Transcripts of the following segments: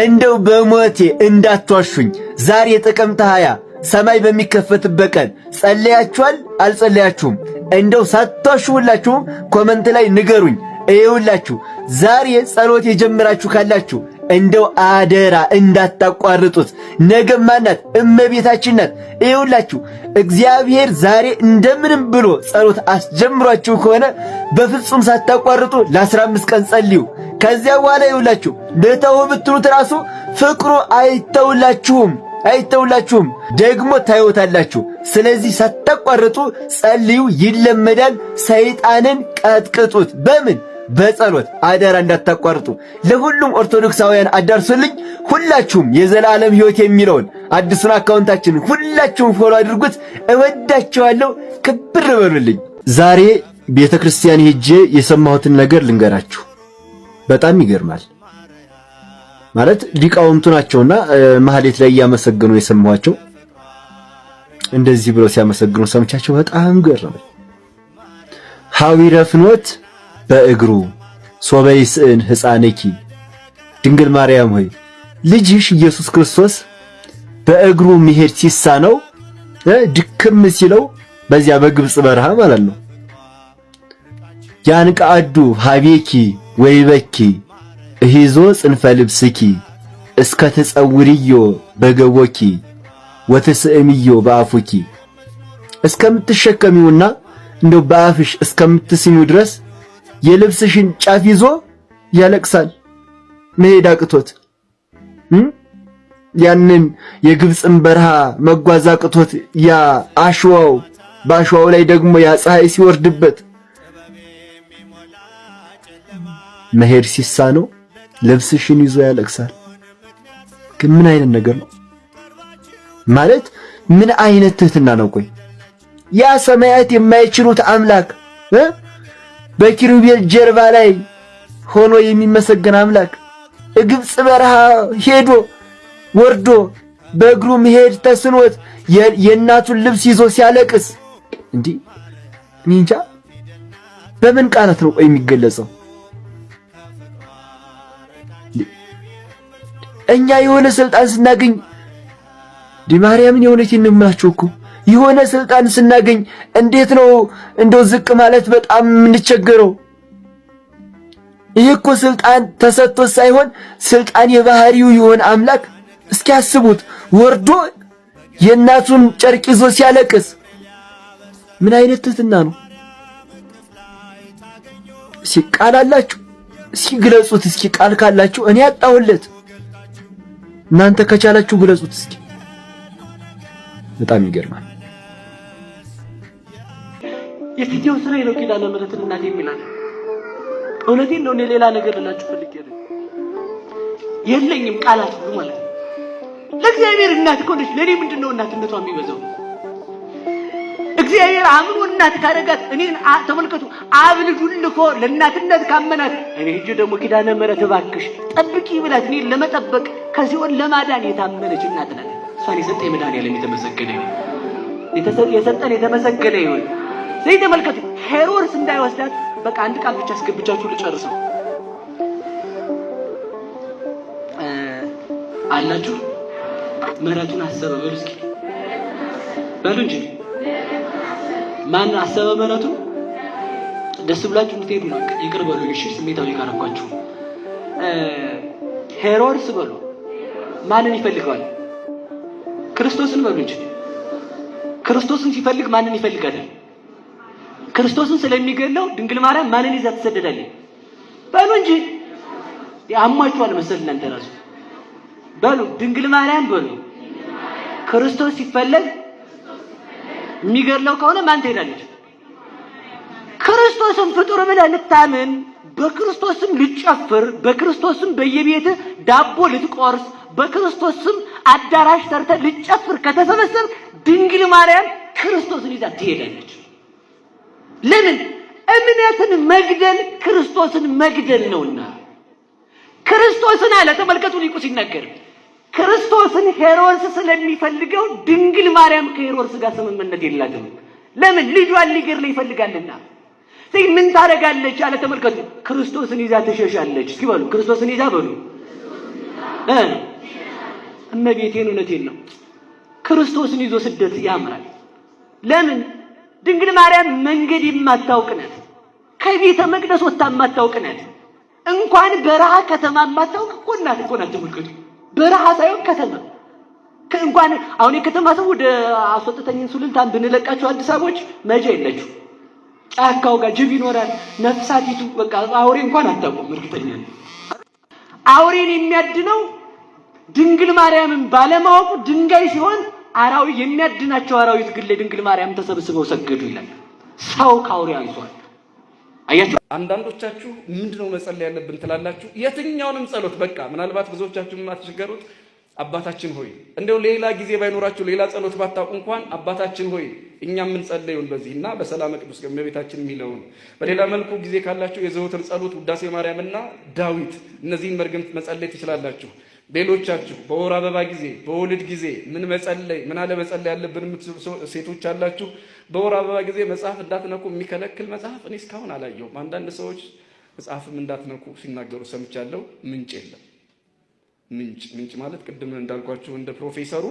እንደው በሞቴ እንዳትዋሹኝ። ዛሬ ጥቅምት 20 ሰማይ በሚከፈትበት ቀን ጸልያችኋል አልጸልያችሁም? እንደው ሳትዋሹ ሁላችሁም ኮመንት ላይ ንገሩኝ። ይኸውላችሁ ዛሬ ጸሎት የጀመራችሁ ካላችሁ እንደው አደራ እንዳታቋርጡት። ነገ ማናት? እመቤታችን ናት። ይኸውላችሁ እግዚአብሔር ዛሬ እንደምንም ብሎ ጸሎት አስጀምሯችሁ ከሆነ በፍጹም ሳታቋርጡ ለ15 ቀን ጸልዩ። ከዚያ በኋላ ይኸውላችሁ ለተው ብትሉት ራሱ ፍቅሩ አይተውላችሁም ደግሞ ታዩታላችሁ። ስለዚህ ሳታቋርጡ ጸልዩ፣ ይለመዳል። ሰይጣንን ቀጥቅጡት። በምን? በጸሎት አደራ እንዳታቋርጡ። ለሁሉም ኦርቶዶክሳውያን አዳርሱልኝ። ሁላችሁም የዘላለም ሕይወት የሚለውን አዲሱን አካውንታችን ሁላችሁም ፎሎ አድርጉት። እወዳችኋለሁ። ክብር በሉልኝ። ዛሬ ቤተ ክርስቲያን ሄጄ የሰማሁትን ነገር ልንገራችሁ። በጣም ይገርማል። ማለት ሊቃውንቱ ናቸውና ማህሌት ላይ ያመሰግኑ የሰማኋቸው። እንደዚህ ብለው ሲያመሰግኑ ሰምቻቸው በጣም ገረመኝ። ሐዊረ ፍኖት በእግሩ ሶበይስእን ሕፃንኪ ድንግል ማርያም ሆይ ልጅሽ ኢየሱስ ክርስቶስ በእግሩ መሄድ ሲሳነው ድክም ሲለው በዚያ በግብጽ በረሃ ማለት ነው ያንቃዱ ሀቤኪ ወይበኪ እሂዞ ጽንፈ ልብስኪ እስከ ተጸውርዮ በገቦኪ ወተስእምዮ በአፉኪ እስከምትሸከሚውና እንደው በአፍሽ እስከምትስሚው ድረስ የልብስሽን ጫፍ ይዞ ያለቅሳል መሄድ አቅቶት። ያንን የግብጽን በረሃ መጓዝ አቅቶት ያ አሸዋው ባሸዋው ላይ ደግሞ ያ ፀሐይ ሲወርድበት መሄድ ሲሳነው ልብስሽን ይዞ ያለቅሳል። ግን ምን አይነት ነገር ነው ማለት? ምን አይነት ትህትና ነው? ቆይ ያ ሰማያት የማይችሉት አምላክ በኪሩቤል ጀርባ ላይ ሆኖ የሚመሰገን አምላክ ግብጽ በረሃ ሄዶ ወርዶ በእግሩ መሄድ ተስኖት የእናቱን ልብስ ይዞ ሲያለቅስ እንዲህ እንጃ በምን ቃላት ነው ቆይ የሚገለጸው? እኛ የሆነ ስልጣን ስናገኝ ማርያምን የሆነችን እንምላችሁ እኮ የሆነ ስልጣን ስናገኝ እንዴት ነው እንደው ዝቅ ማለት በጣም የምንቸገረው? ይሄ እኮ ስልጣን ተሰጥቶ ሳይሆን ስልጣን የባህሪው የሆነ አምላክ እስኪ አስቡት፣ ወርዶ የእናቱን ጨርቅ ይዞ ሲያለቅስ ምን አይነት ትህትና ነው? ቃል አላችሁ? እስኪ ግለጹት። እስኪ ቃል ካላችሁ እኔ አጣሁለት፣ እናንተ ከቻላችሁ ግለጹት እስኪ። በጣም ይገርማል። የትኛው ስራ ነው ኪዳነ ምሕረት እናቴ የሚላል? እውነቴን ነው። እኔ ሌላ ነገር ልላችሁ ፈልጌ ነው። የለኝም ቃላት ሁሉ ማለት ነው። ለእግዚአብሔር እናት እኮ ነች። ለእኔ ምንድነው እናትነቷ የሚበዛው? እግዚአብሔር አምኖ እናት ካደረጋት እኔን ተመልከቱ፣ አብ ልጁን ልኮ ለእናትነት ካመናት እኔ ሂጅ ደግሞ ኪዳነ ምሕረት እባክሽ ጠብቂ ብላት እኔን ለመጠበቅ ከሲኦል ለማዳን የታመነች እናት ናት። እሷን የሰጠኝ መድኃኒዓለም የተመሰገነ ይሁን። የሰጠን የተመሰገነ ይሁን። ስለዚህ ተመልከቱ፣ ሄሮድስ እንዳይወስዳት በቃ አንድ ቃል ብቻ አስገብቻችሁ ልጨርሰው አላችሁ። ምሕረቱን አሰበ በሉ እስኪ በሉ እንጂ ማን አሰበ ምሕረቱን? ደስ ብላችሁ እንድትሄዱ ነው። ይቅር በሉ እሺ፣ ስሜታዊ ካረኳችሁ። ሄሮድስ በሉ ማንን ይፈልገዋል? ክርስቶስን በሉ እንጂ። ክርስቶስን ሲፈልግ ማንን ይፈልጋል? ክርስቶስን ስለሚገለው ድንግል ማርያም ማንን ይዛ ትሰደዳለች? በሉ እንጂ። ያሟችኋል መሰል እናንተ ራሱ በሉ ድንግል ማርያም በሉ። ክርስቶስ ሲፈለግ የሚገድለው ከሆነ ማን ትሄዳለች? ክርስቶስን ፍጡር ብለህ ልታምን፣ በክርስቶስም ልትጨፍር፣ በክርስቶስም በየቤት ዳቦ ልትቆርስ፣ በክርስቶስም አዳራሽ ሰርተህ ልትጨፍር ከተሰበሰብ ድንግል ማርያም ክርስቶስን ይዛ ትሄዳለች። ለምን? እምነትን መግደል ክርስቶስን መግደል ነውና። ክርስቶስን አለ ተመልከቱ፣ ሊቁ ሲናገር ክርስቶስን ሄሮድስ ስለሚፈልገው ድንግል ማርያም ከሄሮድስ ጋር ስምምነት የላትም። ለምን? ልጇን ሊገድል ይፈልጋልና። ስለዚህ ምን ታደርጋለች አለ ተመልከቱ፣ ክርስቶስን ይዛ ትሸሻለች። እስኪ በሉ ክርስቶስን ይዛ በሉ እመቤቴን እውነቴን ነው ክርስቶስን ይዞ ስደት ያምራል። ለምን ድንግል ማርያም መንገድ የማታውቅ ናት። ከቤተ መቅደስ ወጥታ የማታውቅ ናት። እንኳን በረሃ ከተማ የማታውቅ እኮ ናት እኮ ናት። ተመልከቱ፣ በረሃ ሳይሆን ከተማ እንኳን አሁን የከተማ ሰው ወደ አስወጥተኝን ሱሉልታን ብንለቃቸው አዲስ አበቦች መጃ የለችው። ጫካው ጋር ጅብ ይኖራል፣ ነፍሳቲቱ በቃ አውሬ እንኳን አታውቁም። እርግጠኛ ነኝ አውሬን የሚያድነው ድንግል ማርያምን ባለማወቁ ድንጋይ ሲሆን አራዊት የሚያድናቸው አራዊት ግን ለድንግል ማርያም ተሰብስበው ሰገዱ ይላል። ሰው ካውሬ አንሷል። አያችሁ። አንዳንዶቻችሁ ምንድነው መጸለይ ያለብን ትላላችሁ? የትኛውንም ጸሎት በቃ ምናልባት ብዙዎቻችሁ የማትቸገሩት አባታችን ሆይ እንደው ሌላ ጊዜ ባይኖራችሁ ሌላ ጸሎት ባታውቁ እንኳን አባታችን ሆይ እኛ ምን ጸለዩን በዚህና በሰላም ቅዱስ እመቤታችን የሚለውን በሌላ መልኩ ጊዜ ካላችሁ የዘወትር ጸሎት ውዳሴ ማርያምና ዳዊት እነዚህን መርገም መጸለይ ትችላላችሁ። ሌሎቻችሁ በወር አበባ ጊዜ በወልድ ጊዜ ምን መጸለይ ምን አለ መጸለይ ያለብን ሴቶች አላችሁ። በወር አበባ ጊዜ መጽሐፍ እንዳትነኩ የሚከለክል መጽሐፍ እኔ እስካሁን አላየሁም። አንዳንድ ሰዎች መጽሐፍም እንዳትነኩ ሲናገሩ ሰምቻለሁ። ምንጭ የለም። ምንጭ ማለት ቅድም እንዳልኳችሁ እንደ ፕሮፌሰሩ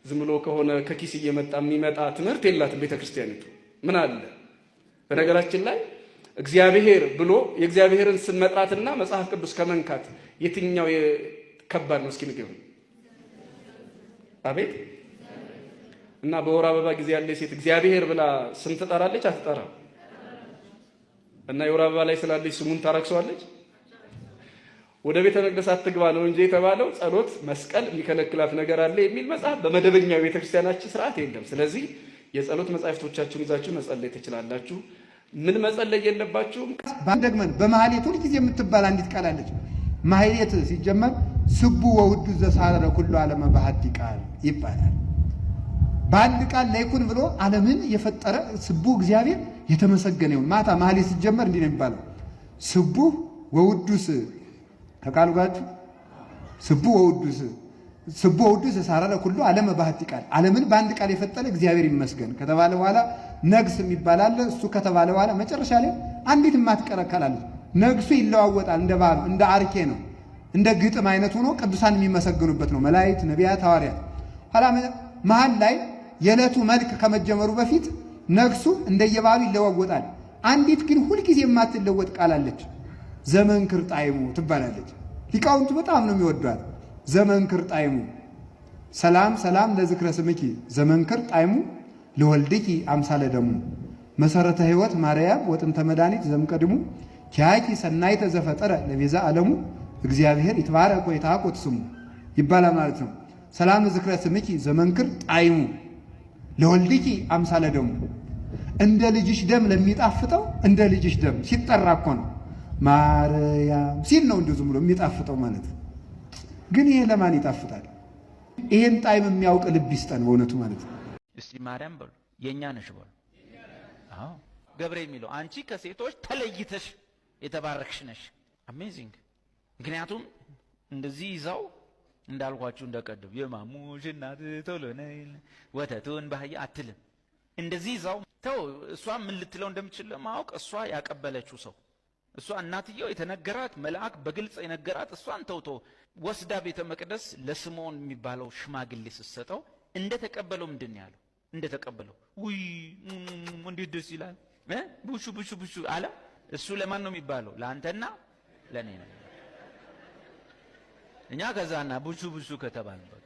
ዝም ብሎ ከሆነ ከኪስ እየመጣ የሚመጣ ትምህርት የላትም ቤተክርስቲያኒቱ። ምን አለ በነገራችን ላይ እግዚአብሔር ብሎ የእግዚአብሔርን ስም መጥራትና መጽሐፍ ቅዱስ ከመንካት የትኛው ከባድ ነው? እስኪ ንገሩ። አቤት። እና በወር አበባ ጊዜ ያለ ሴት እግዚአብሔር ብላ ስም ትጠራለች አትጠራም? እና የወር አበባ ላይ ስላለች ስሙን ታረክሰዋለች? ወደ ቤተ መቅደስ አትግባ ነው እንጂ የተባለው ጸሎት መስቀል የሚከለክላት ነገር አለ የሚል መጽሐፍ በመደበኛው ቤተክርስቲያናችን ስርዓት የለም። ስለዚህ የጸሎት መጻሕፍቶቻችሁን ይዛችሁ መጸለይ ትችላላችሁ። ምን መጸለይ የለባችሁም? ባንደግመን በማህሌት ሁሉ ጊዜ የምትባል አንዲት ቃል አለች። ማህሌት ሲጀመር ስቡ ወውዱ ዘሳረ ኩሉ ዓለመ በሐዲ ቃል ይባላል። በአንድ ቃል ላይኩን ብሎ ዓለምን የፈጠረ ስቡ እግዚአብሔር የተመሰገነ ይሁን። ማታ ማህሌት ሲጀመር እንዲህ ነው የሚባለው፣ ስቡ ወውዱስ ከቃሉ ጋር ስቡ ወውዱስ ዘሳረ ኩሉ ዓለመ በሐዲ ቃል፣ ዓለምን በአንድ ቃል የፈጠረ እግዚአብሔር ይመስገን ከተባለ በኋላ ነግስ የሚባል አለ። እሱ ከተባለ በኋላ መጨረሻ ላይ አንዲት የማትቀረከላለች ነግሱ ይለዋወጣል። እንደ ባሉ እንደ አርኬ ነው፣ እንደ ግጥም አይነት ሆኖ ቅዱሳን የሚመሰግኑበት ነው። መላእክት፣ ነቢያት፣ ሐዋርያት። ኋላ መሃል ላይ የዕለቱ መልክ ከመጀመሩ በፊት ነግሱ እንደየባሉ ይለዋወጣል። አንዲት ግን ሁልጊዜ የማትለወጥ ቃል አለች። ዘመንክር ጣዕሙ ትባላለች። ሊቃውንቱ በጣም ነው የሚወዷት። ዘመንክር ጣዕሙ ሰላም ሰላም ለዝክረ ስምኪ ዘመንክር ጣዕሙ ለወልድኪ አምሳለ ደሙ መሰረተ ሕይወት ማርያም ወጥንተ መድኃኒት ዘምቀድሙ ኪያኪ ሰናይተ ዘፈጠረ ለቤዛ ዓለሙ እግዚአብሔር ይትባረክ ወይትሐቆት ስሙ ይባላል ማለት ነው። ሰላም ለዝክረ ስምኪ ዘመንክር ጣዕሙ ለወልድኪ አምሳለ ደሙ እንደ ልጅሽ ደም ለሚጣፍጠው እንደ ልጅሽ ደም ሲጠራ እኮ ነው ማርያም ሲል ነው እንደው ዝም ብሎ የሚጣፍጠው ማለት ነው። ግን ይሄ ለማን ይጣፍጣል? ይሄን ጣዕም የሚያውቅ ልብ ይስጠን በእውነቱ ማለት ነው። እስቲ ማርያም በሉ የኛ ነሽ በሉ። አዎ ገብርኤል የሚለው አንቺ ከሴቶች ተለይተሽ የተባረክሽ ነሽ። አሜዚንግ። ምክንያቱም እንደዚህ ይዛው እንዳልኳችሁ እንደቀደም የማሙሽ እናት ቶሎ ነይ ወተቱን ባህያ አትልም። እንደዚህ ይዛው ተው እሷ ምን ልትለው እንደምትችል ማወቅ እሷ ያቀበለችው ሰው እሷ እናትየው የተነገራት መልአክ በግልጽ የነገራት እሷን ተውቶ ወስዳ ቤተ መቅደስ ለስምዖን የሚባለው ሽማግሌ ስትሰጠው እንደተቀበለው ምንድን ያለው እንደተቀበለው ውይ እንዴት ደስ ይላል ቡሹ ቡሹ ቡሹ አለ። እሱ ለማን ነው የሚባለው? ለአንተና ለኔ ነው። እኛ ከዛና ቡሹ ቡሹ ከተባልበት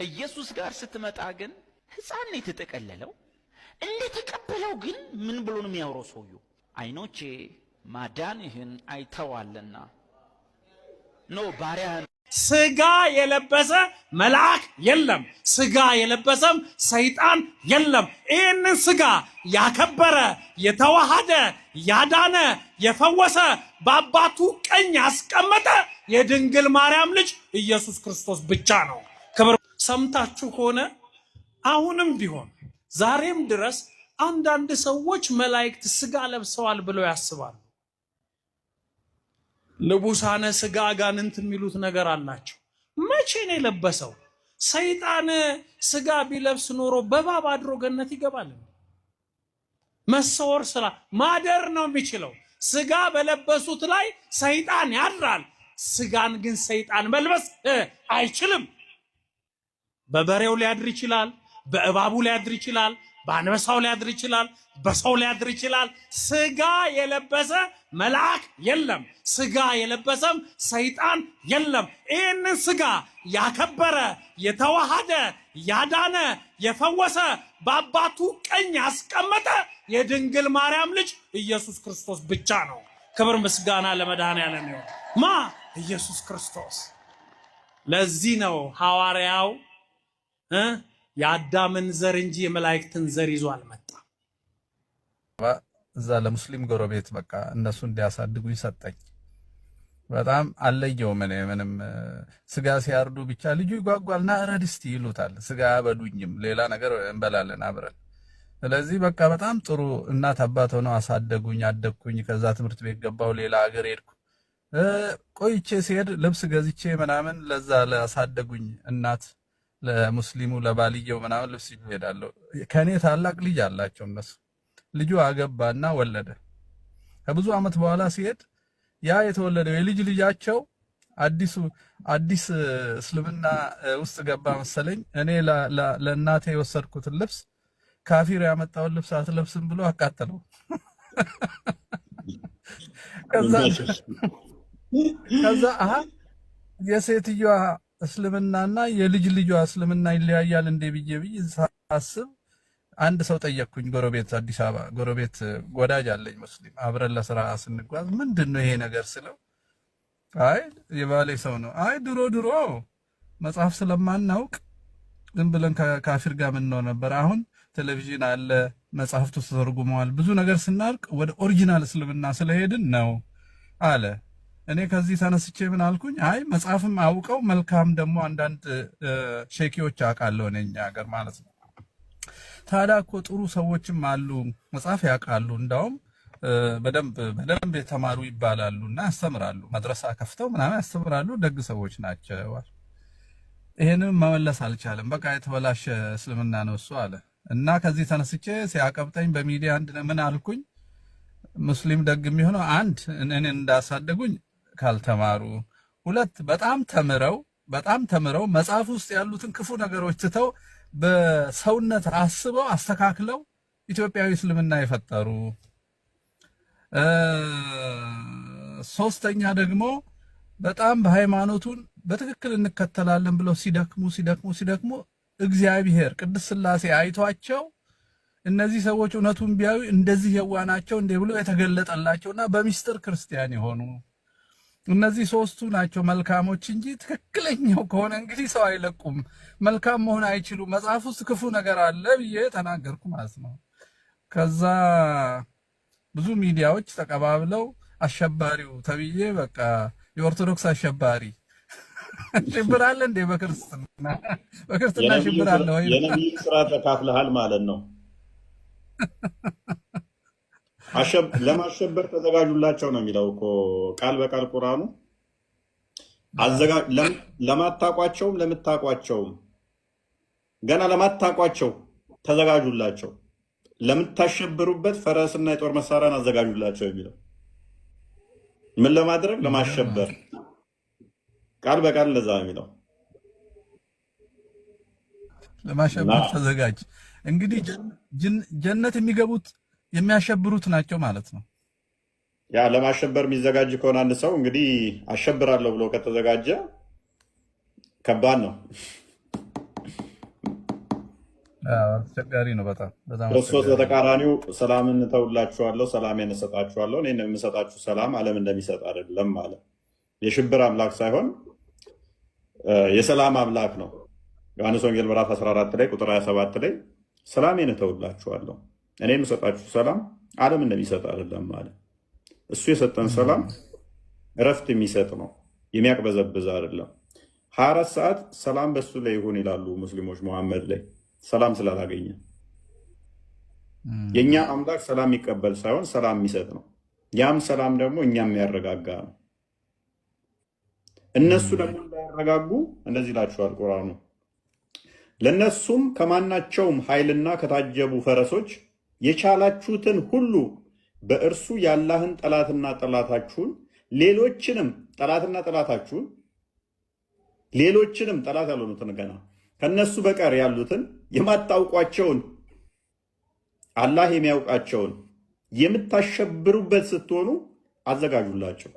ኢየሱስ ጋር ስትመጣ ግን ሕፃን ነው የተጠቀለለው። እንደተቀበለው ግን ምን ብሎ ነው የሚያወራው ሰውየው? አይኖቼ ማዳንህን አይተዋልና ነው ባሪያህን። ስጋ የለበሰ መልአክ የለም፣ ስጋ የለበሰም ሰይጣን የለም። ይህንን ስጋ ያከበረ የተዋሃደ ያዳነ የፈወሰ በአባቱ ቀኝ ያስቀመጠ የድንግል ማርያም ልጅ ኢየሱስ ክርስቶስ ብቻ ነው። ክብር። ሰምታችሁ ከሆነ አሁንም ቢሆን ዛሬም ድረስ አንዳንድ ሰዎች መላእክት ስጋ ለብሰዋል ብለው ያስባሉ። ልቡሳነ ስጋ አጋንንት የሚሉት ነገር አላቸው። መቼ ነው የለበሰው? ሰይጣን ስጋ ቢለብስ ኖሮ በባብ አድሮ ገነት ይገባል? መሰወር ስራ ማደር ነው የሚችለው። ስጋ በለበሱት ላይ ሰይጣን ያድራል። ስጋን ግን ሰይጣን መልበስ አይችልም። በበሬው ሊያድር ይችላል፣ በእባቡ ሊያድር ይችላል፣ በአንበሳው ሊያድር ይችላል፣ በሰው ሊያድር ይችላል። ስጋ የለበሰ መልአክ የለም፣ ስጋ የለበሰም ሰይጣን የለም። ይህንን ስጋ ያከበረ የተዋሃደ ያዳነ የፈወሰ በአባቱ ቀኝ ያስቀመጠ የድንግል ማርያም ልጅ ኢየሱስ ክርስቶስ ብቻ ነው። ክብር ምስጋና ለመድኃኔዓለም ይሁን። ማ ኢየሱስ ክርስቶስ። ለዚህ ነው ሐዋርያው የአዳምን ዘር እንጂ የመላእክትን ዘር ይዞ አልመጣም። እዛ ለሙስሊም ጎረቤት በቃ እነሱ እንዲያሳድጉኝ ሰጠኝ። በጣም አለየውም። እኔ ምንም ስጋ ሲያርዱ ብቻ ልጁ ይጓጓልና እረድ እስቲ ይሉታል። ስጋ አበዱኝም፣ ሌላ ነገር እንበላለን አብረን። ስለዚህ በቃ በጣም ጥሩ እናት አባት ሆነው አሳደጉኝ፣ አደግኩኝ። ከዛ ትምህርት ቤት ገባሁ፣ ሌላ ሀገር ሄድኩ። ቆይቼ ሲሄድ ልብስ ገዝቼ ምናምን ለዛ ላሳደጉኝ እናት ለሙስሊሙ ለባልየው ምናምን ልብስ ይሄዳለሁ። ከኔ ታላቅ ልጅ አላቸው እነሱ። ልጁ አገባና ወለደ። ከብዙ ዓመት በኋላ ሲሄድ ያ የተወለደው የልጅ ልጃቸው አዲስ እስልምና ውስጥ ገባ መሰለኝ። እኔ ለእናቴ የወሰድኩትን ልብስ ካፊር ያመጣውን ልብስ አትለብስም ብሎ አቃጠለው። ከዛ የሴትዮዋ እስልምናና የልጅ ልጇ እስልምና ይለያያል እንዴ ብዬ ሳስብ አንድ ሰው ጠየቅኩኝ። ጎረቤት አዲስ አበባ ጎረቤት ወዳጅ አለኝ ሙስሊም፣ አብረን ለስራ ስንጓዝ ምንድን ነው ይሄ ነገር ስለው፣ አይ የባሌ ሰው ነው። አይ ድሮ መጽሐፍ ስለማናውቅ ዝም ብለን ከካፊር ጋር ምን ነው ነበር። አሁን ቴሌቪዥን አለ፣ መጽሐፍቱ ተተርጉመዋል። ብዙ ነገር ስናርቅ ወደ ኦሪጂናል እስልምና ስለሄድን ነው አለ። እኔ ከዚህ ተነስቼ ምን አልኩኝ፣ አይ መጽሐፍም አውቀው መልካም ደግሞ አንዳንድ ሼኪዎች አውቃለሁ እኔ እኛ ሀገር ማለት ነው። ታዲያ እኮ ጥሩ ሰዎችም አሉ መጽሐፍ ያውቃሉ፣ እንዳውም በደንብ የተማሩ ይባላሉ እና ያስተምራሉ፣ መድረሳ ከፍተው ምናምን ያስተምራሉ፣ ደግ ሰዎች ናቸው። ይሄንን መመለስ አልቻለም። በቃ የተበላሸ እስልምና ነው እሱ አለ። እና ከዚህ ተነስቼ ሲያቀብጠኝ በሚዲያ አንድ ምን አልኩኝ፣ ሙስሊም ደግ የሚሆነው አንድ እኔን እንዳሳደጉኝ ካልተማሩ፣ ሁለት በጣም ተምረው መጽሐፍ ውስጥ ያሉትን ክፉ ነገሮች ትተው በሰውነት አስበው አስተካክለው ኢትዮጵያዊ እስልምና የፈጠሩ፣ ሶስተኛ ደግሞ በጣም በሃይማኖቱን በትክክል እንከተላለን ብለው ሲደክሙ እግዚአብሔር ቅድስት ሥላሴ አይቷቸው እነዚህ ሰዎች እውነቱን ቢያዩ እንደዚህ የዋናቸው እንደ ብሎ የተገለጠላቸውና በሚስጥር ክርስቲያን የሆኑ እነዚህ ሶስቱ ናቸው መልካሞች እንጂ ትክክለኛው ከሆነ እንግዲህ ሰው አይለቁም፣ መልካም መሆን አይችሉም። መጽሐፍ ውስጥ ክፉ ነገር አለ ብዬ ተናገርኩ ማለት ነው። ከዛ ብዙ ሚዲያዎች ተቀባብለው አሸባሪው ተብዬ በቃ የኦርቶዶክስ አሸባሪ ሽብር አለ እንዴ? በክርስትና ሽብር አለ ወይ? የነብዩ ስራ ተካፍለሃል ማለት ነው። ለማሸበር ተዘጋጁላቸው ነው የሚለው እኮ ቃል በቃል ቁርአኑ። ለማታቋቸውም ለምታቋቸውም ገና ለማታቋቸው ተዘጋጁላቸው፣ ለምታሸብሩበት ፈረስና የጦር መሳሪያን አዘጋጁላቸው የሚለው ምን ለማድረግ? ለማሸበር። ቃል በቃል ለዛ የሚለው ለማሸበር ተዘጋጅ። እንግዲህ ጀነት የሚገቡት የሚያሸብሩት ናቸው ማለት ነው። ያ ለማሸበር የሚዘጋጅ ከሆነ አንድ ሰው እንግዲህ አሸብራለሁ ብሎ ከተዘጋጀ ከባድ ነው። አስቸጋሪ ነው በጣም። ክርስቶስ በተቃራኒው ሰላምን እተውላችኋለሁ፣ ሰላሜን እሰጣችኋለሁ፣ እኔ የምሰጣችሁ ሰላም ዓለም እንደሚሰጥ አይደለም ማለት። የሽብር አምላክ ሳይሆን የሰላም አምላክ ነው። ዮሐንስ ወንጌል ምዕራፍ 14 ላይ ቁጥር 27 ላይ ሰላሜን እተውላችኋለሁ፣ እኔ የምሰጣችሁ ሰላም ዓለም እንደሚሰጥ አይደለም ማለት። እሱ የሰጠን ሰላም እረፍት የሚሰጥ ነው፣ የሚያቅበዘብዝ አይደለም። 24 ሰዓት ሰላም በሱ ላይ ይሁን ይላሉ ሙስሊሞች መሐመድ ላይ ሰላም ስላላገኘ። የእኛ አምላክ ሰላም የሚቀበል ሳይሆን ሰላም የሚሰጥ ነው። ያም ሰላም ደግሞ እኛ የሚያረጋጋ ነው። እነሱ ደግሞ እንዳያረጋጉ እንደዚህ ይላቸዋል ቁርአኑ፣ ለነሱም ከማናቸውም ኃይልና ከታጀቡ ፈረሶች የቻላችሁትን ሁሉ በእርሱ የአላህን ጠላትና ጠላታችሁን ሌሎችንም ጠላትና ጠላታችሁን ሌሎችንም ጠላት ያልሆኑትን ገና ከነሱ በቀር ያሉትን የማታውቋቸውን አላህ የሚያውቃቸውን የምታሸብሩበት ስትሆኑ አዘጋጁላቸው።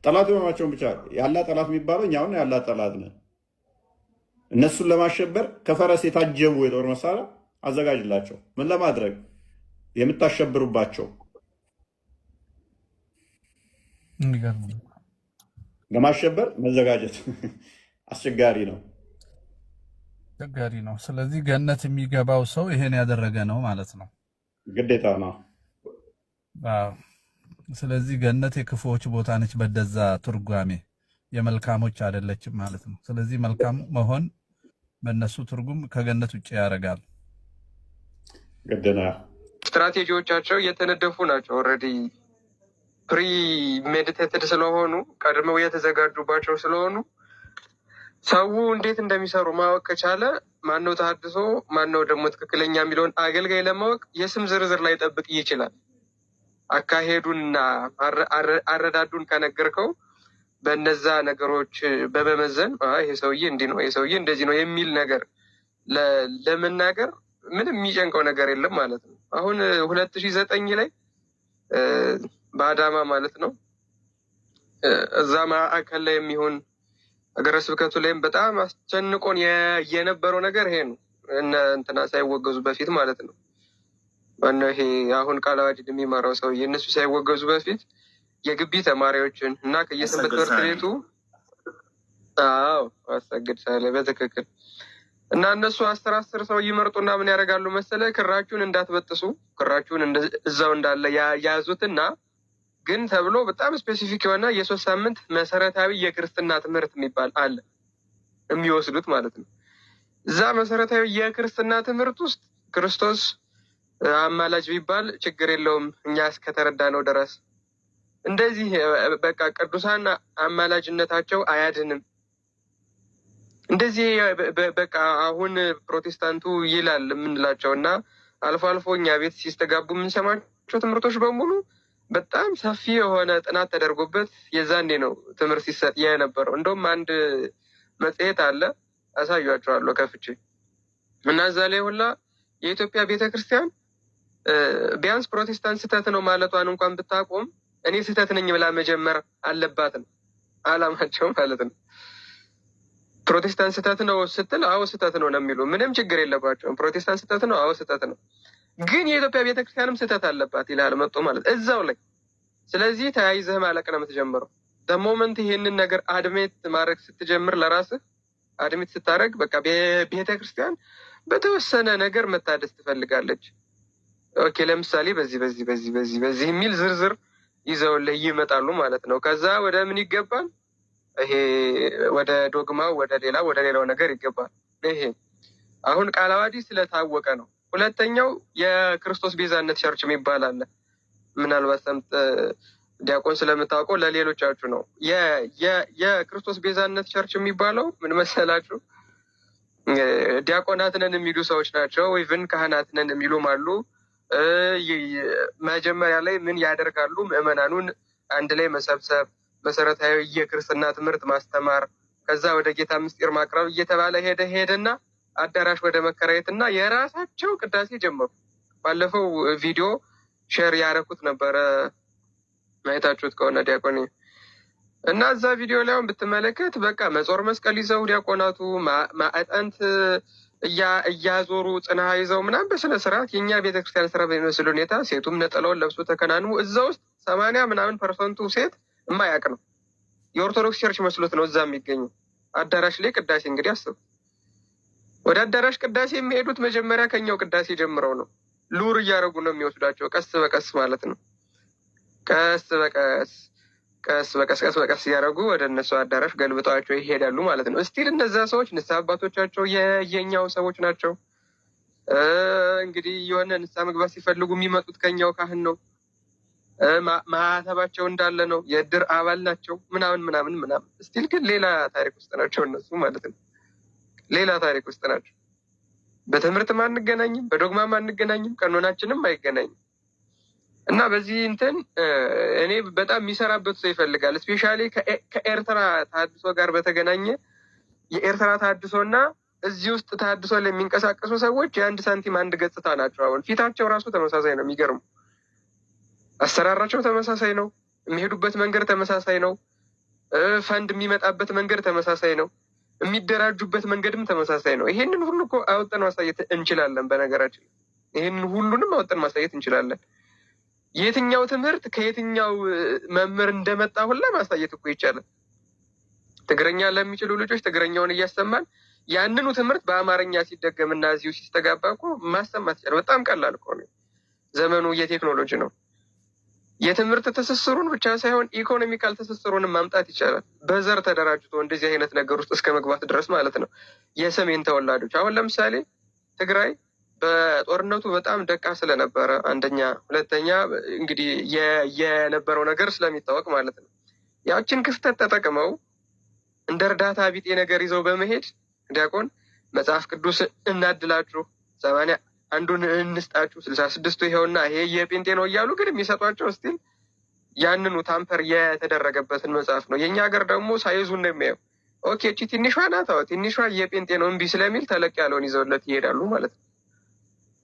ጠላት የሆናቸውን ብቻ ያላ ጠላት የሚባለው እኛውን ያላ ጠላት ነን። እነሱን ለማሸበር ከፈረስ የታጀቡ የጦር መሳሪያ አዘጋጅላቸው። ምን ለማድረግ? የምታሸብሩባቸው ለማሸበር መዘጋጀት አስቸጋሪ ነው፣ አስቸጋሪ ነው። ስለዚህ ገነት የሚገባው ሰው ይሄን ያደረገ ነው ማለት ነው፣ ግዴታ ነው። ስለዚህ ገነት የክፉዎች ቦታ ነች፣ በደዛ ትርጓሜ የመልካሞች አይደለችም ማለት ነው። ስለዚህ መልካም መሆን በእነሱ ትርጉም ከገነት ውጭ ያደርጋል። ግድና ስትራቴጂዎቻቸው እየተነደፉ ናቸው። ኦልሬዲ ፕሪ ሜዲቴትድ ስለሆኑ ቀድመው የተዘጋጁባቸው ስለሆኑ ሰው እንዴት እንደሚሰሩ ማወቅ ከቻለ ማነው ተሐድሶ ማነው ደግሞ ትክክለኛ የሚለውን አገልጋይ ለማወቅ የስም ዝርዝር ላይ ጠብቅ ይችላል። አካሄዱንና አረዳዱን ከነገርከው በእነዛ ነገሮች በመመዘን ይሄ ሰውዬ እንዲህ ነው፣ ይሄ ሰውዬ እንደዚህ ነው የሚል ነገር ለመናገር ምንም የሚጨንቀው ነገር የለም ማለት ነው። አሁን 2009 ላይ በአዳማ ማለት ነው እዛ ማዕከል ላይ የሚሆን ሀገረ ስብከቱ ላይም በጣም አስጨንቆን የነበረው ነገር ይሄ ነው። እንትና ሳይወገዙ በፊት ማለት ነው። ማነው ይሄ አሁን ቃለ ዓዋዲን የሚመራው ሰውዬ እነሱ ሳይወገዙ በፊት የግቢ ተማሪዎችን እና ከየሰንበት ትምህርት ቤቱ አሰግድ ሳለ በትክክል እና እነሱ 10 ሰው ይመርጡና ምን ያደርጋሉ መሰለ? ክራችሁን እንዳትበጥሱ ክራችሁን እዛው እንዳለ ያዙትና ግን ተብሎ በጣም ስፔሲፊክ የሆነ የ3 ሳምንት መሰረታዊ የክርስትና ትምህርት የሚባል አለ የሚወስዱት ማለት ነው። እዛ መሰረታዊ የክርስትና ትምህርት ውስጥ ክርስቶስ አማላጅ ቢባል ችግር የለውም እኛ እስከተረዳ ነው ድረስ እንደዚህ በቃ ቅዱሳን አማላጅነታቸው አያድንም። እንደዚህ በቃ አሁን ፕሮቴስታንቱ ይላል የምንላቸው እና አልፎ አልፎ እኛ ቤት ሲስተጋቡ የምንሰማቸው ትምህርቶች በሙሉ በጣም ሰፊ የሆነ ጥናት ተደርጎበት የዛኔ ነው ትምህርት ሲሰጥ የነበረው። እንደውም አንድ መጽሔት አለ አሳያቸዋለሁ ከፍቼ እና እዛ ላይ ሁላ የኢትዮጵያ ቤተክርስቲያን ቢያንስ ፕሮቴስታንት ስህተት ነው ማለቷን እንኳን ብታቆም እኔ ስህተት ነኝ ብላ መጀመር አለባት ነው አላማቸው ማለት ነው። ፕሮቴስታንት ስህተት ነው ስትል አዎ ስህተት ነው የሚሉ ምንም ችግር የለባቸውም። ፕሮቴስታንት ስህተት ነው አዎ ስህተት ነው፣ ግን የኢትዮጵያ ቤተክርስቲያንም ስህተት አለባት ይላል መጥቶ ማለት እዛው ላይ። ስለዚህ ተያይዘህ ማለቅ ነው የምትጀምረው። በሞመንት ይሄንን ነገር አድሜት ማድረግ ስትጀምር ለራስህ አድሜት ስታደርግ በቃ ቤተክርስቲያን በተወሰነ ነገር መታደስ ትፈልጋለች። ኦኬ ለምሳሌ በዚህ የሚል ዝርዝር ይዘውልህ ይመጣሉ ማለት ነው። ከዛ ወደ ምን ይገባል? ይሄ ወደ ዶግማው ወደ ሌላው ነገር ይገባል። ይሄ አሁን ቃለ ዓዋዲን ስለታወቀ ነው። ሁለተኛው የክርስቶስ ቤዛነት ቸርች የሚባል አለ። ምናልባት ዲያቆን ስለምታውቀው ለሌሎቻችሁ ነው። የክርስቶስ ቤዛነት ቸርች የሚባለው ምን መሰላችሁ? ዲያቆናት ነን የሚሉ ሰዎች ናቸው። ኢቭን ካህናት ነን የሚሉም አሉ። መጀመሪያ ላይ ምን ያደርጋሉ? ምዕመናኑን አንድ ላይ መሰብሰብ፣ መሰረታዊ የክርስትና ትምህርት ማስተማር፣ ከዛ ወደ ጌታ ምስጢር ማቅረብ እየተባለ ሄደና አዳራሽ ወደ መከራየት እና የራሳቸው ቅዳሴ ጀመሩ። ባለፈው ቪዲዮ ሼር ያደረኩት ነበረ ማየታችሁት ከሆነ ዲያቆን እና እዛ ቪዲዮ ላይ አሁን ብትመለከት በቃ መጾር መስቀል ይዘው ዲያቆናቱ ማዕጠንት እያዞሩ ጽንሐ ይዘው ምናምን በስነ ስርዓት የእኛ ቤተክርስቲያን ስራ በሚመስል ሁኔታ ሴቱም ነጠላውን ለብሶ ተከናንሙ እዛ ውስጥ 80% ሴት የማያውቅ ነው። የኦርቶዶክስ ቸርች መስሎት ነው እዛ የሚገኙ አዳራሽ ላይ ቅዳሴ። እንግዲህ አስቡ። ወደ አዳራሽ ቅዳሴ የሚሄዱት መጀመሪያ ከኛው ቅዳሴ ጀምረው ነው። ሉር እያደረጉ ነው የሚወስዷቸው፣ ቀስ በቀስ ማለት ነው። ቀስ በቀስ እያደረጉ ወደ እነሱ አዳራሽ ገልብጠዋቸው ይሄዳሉ ማለት ነው። እስቲል እነዛ ሰዎች ንስሐ አባቶቻቸው የኛው ሰዎች ናቸው። እንግዲህ የሆነ ንስሐ መግባት ሲፈልጉ የሚመጡት ከኛው ካህን ነው። ማህተባቸው እንዳለ ነው። የእድር አባል ናቸው ምናምን። እስቲል ግን ሌላ ታሪክ ውስጥ ናቸው እነሱ ማለት ነው። ሌላ ታሪክ ውስጥ ናቸው። በትምህርትም አንገናኝም፣ በዶግማም አንገናኝም፣ ቀኖናችንም አይገናኝም። እና በዚህ እንትን እኔ በጣም የሚሰራበት ሰው ይፈልጋል። ስፔሻሊ ከኤርትራ ተሐድሶ ጋር በተገናኘ የኤርትራ ተሐድሶና እዚህ ውስጥ ተሐድሶ ለሚንቀሳቀሱ ሰዎች የአንድ ሳንቲም አንድ ገጽታ ናቸው። አሁን ፊታቸው ራሱ ተመሳሳይ ነው። የሚገርሙ አሰራራቸው ተመሳሳይ ነው። የሚሄዱበት መንገድ ተመሳሳይ ነው። ፈንድ የሚመጣበት መንገድ ተመሳሳይ ነው። የሚደራጁበት መንገድም ተመሳሳይ ነው። ይሄንን ሁሉ እኮ አወጠን ማሳየት እንችላለን። በነገራችን ይሄንን ሁሉንም አወጠን ማሳየት እንችላለን። የትኛው ትምህርት ከየትኛው መምህር እንደመጣ ሁላ ማሳየት እኮ ይቻላል። ትግረኛ ለሚችሉ ልጆች ትግረኛውን እያሰማን ያንኑ ትምህርት በአማርኛ ሲደገምና እዚሁ ሲስተጋባ እኮ ማሰማት ይቻላል። በጣም ቀላል እኮ ነው። ዘመኑ የቴክኖሎጂ ነው። የትምህርት ትስስሩን ብቻ ሳይሆን ኢኮኖሚካል ትስስሩንም ማምጣት ይቻላል። በዘር ተደራጅቶ እንደዚህ አይነት ነገር ውስጥ እስከ መግባት ድረስ ማለት ነው። የሰሜን ተወላጆች አሁን ለምሳሌ ትግራይ በጦርነቱ በጣም ደቃ ስለነበረ አንደኛ፣ ሁለተኛ እንግዲህ የነበረው ነገር ስለሚታወቅ ማለት ነው። ያችን ክፍተት ተጠቅመው እንደ እርዳታ ቢጤ ነገር ይዘው በመሄድ ዲያቆን መጽሐፍ ቅዱስ እናድላችሁ 81ዱን እንስጣችሁ 66ቱ ይኸውና ይሄ የጴንጤ ነው እያሉ ግን የሚሰጧቸው ስቲል ያንኑ ታምፐር የተደረገበትን መጽሐፍ ነው። የእኛ ሀገር ደግሞ ሳይዙን ነው የሚያየው። ኦኬ እቺ ትንሿ ናት፣ ትንሿ የጴንጤ ነው እምቢ ስለሚል ተለቅ ያለውን ይዘውለት ይሄዳሉ ማለት ነው።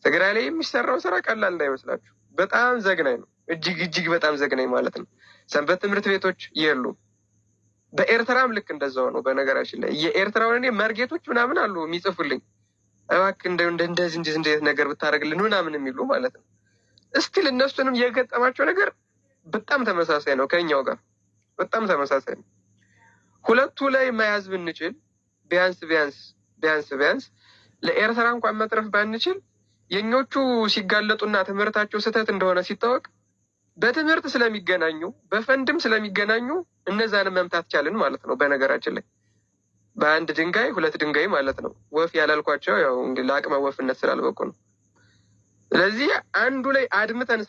ትግራይ ላይ የሚሰራው ስራ ቀላል እንዳይመስላችሁ፣ በጣም ዘግናኝ ነው። እጅግ በጣም ዘግናኝ ማለት ነው። ሰንበት ትምህርት ቤቶች የሉም። በኤርትራም ልክ እንደዛው ነው። በነገራችን ላይ የኤርትራውን እኔ መርጌቶች ምናምን አሉ የሚጽፉልኝ እባክህ እንደዚህ ነገር ብታደርግልን ምናምን የሚሉ ማለት ነው። እስቲል እነሱንም የገጠማቸው ነገር በጣም ተመሳሳይ ነው ከኛው ጋር በጣም ተመሳሳይ ነው። ሁለቱ ላይ መያዝ ብንችል ቢያንስ ለኤርትራ እንኳን መትረፍ ባንችል የኞቹ ሲጋለጡና ትምህርታቸው ስህተት እንደሆነ ሲታወቅ በትምህርት ስለሚገናኙ በፈንድም ስለሚገናኙ እነዛንም መምታት ቻልን ማለት ነው። በነገራችን ላይ በአንድ ድንጋይ ሁለት ድንጋይ ማለት ነው። ወፍ ያላልኳቸው ያው እንግዲህ ለአቅመ ወፍነት ስላልበቁ ነው። ስለዚህ አንዱ ላይ አድምተን